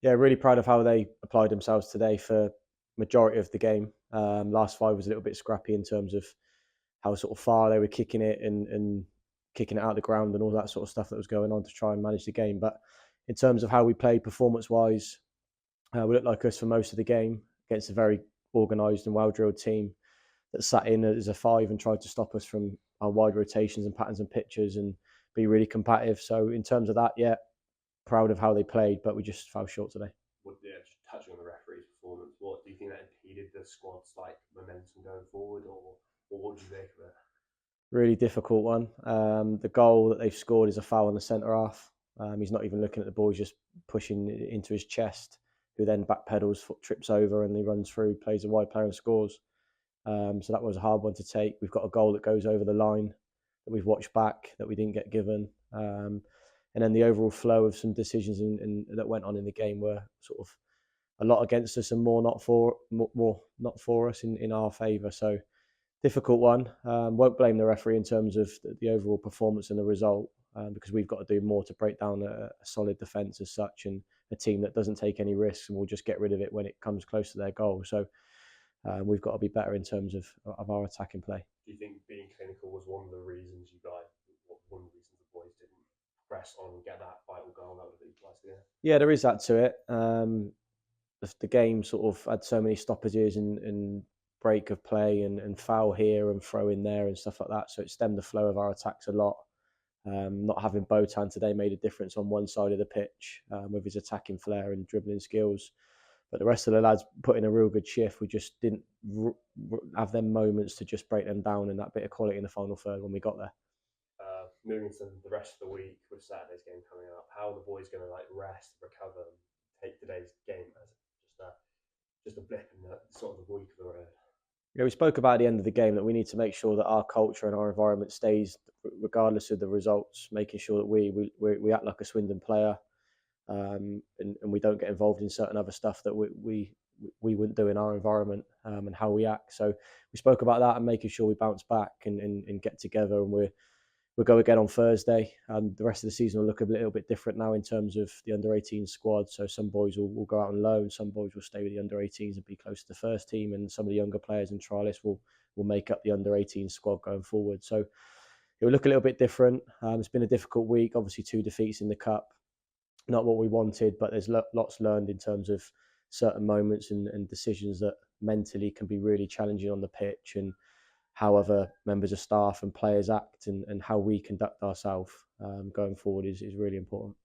Yeah, really proud of how they applied themselves today for majority of the game. Last five was a little bit scrappy in terms of how sort of far they were kicking it and kicking it out of the ground and all that sort of stuff that was going on to try and manage the game. But in terms of how we played performance-wise, we looked like us for most of the game against a very organised and well-drilled team that sat in as a five and tried to stop us from our wide rotations and patterns and pitches and be really combative. So in terms of that, yeah, proud of how they played, but we just fell short today. Just touching on the referee's performance, what do you think that impeded the squad's like momentum going forward, or what do you make of it? Really difficult one. The goal that they've scored is a foul on the centre half. He's not even looking at the ball; he's just pushing it into his chest. Who then backpedals, foot trips over, and he runs through, plays a wide player and scores. So that was a hard one to take. We've got a goal that goes over the line that we've watched back that we didn't get given. And then the overall flow of some decisions that went on in the game were sort of a lot against us and more not for us in our favour. So difficult one. Won't blame the referee in terms of the overall performance and the result, because we've got to do more to break down a solid defence as such, and a team that doesn't take any risks and will just get rid of it when it comes close to their goal. So we've got to be better in terms of our attacking play. Do you think being clinical was one of the reasons you guys, one of the reasons the boys didn't press on and get that vital goal that would have equalised the game? Yeah, there is that to it. The game sort of had so many stoppages and break of play and foul here and throw in there and stuff like that. So it stemmed the flow of our attacks a lot. Not having Botan today made a difference on one side of the pitch with his attacking flair and dribbling skills. But the rest of the lads put in a real good shift. We just didn't have them moments to just break them down and that bit of quality in the final third when we got there. Moving to the rest of the week with Saturday's game coming up, how are the boys going to like rest, recover, and take today's game as just a blip in the sort of the week of the road? Yeah, we spoke about at the end of the game that we need to make sure that our culture and our environment stays regardless of the results, making sure that we act like a Swindon player, and we don't get involved in certain other stuff that we wouldn't do in our environment, and how we act. So we spoke about that and making sure we bounce back and get together, and we'll go again on Thursday. And the rest of the season will look a little bit different now in terms of the under-18 squad. So some boys will go out on loan, some boys will stay with the under-18s and be close to the first team, and some of the younger players and trialists will make up the under-18 squad going forward. So it will look a little bit different. It's been a difficult week. Obviously, 2 defeats in the cup, not what we wanted, but there's lots learned in terms of certain moments and decisions that mentally can be really challenging on the pitch, and how other members of staff and players act, and how we conduct ourselves going forward is really important.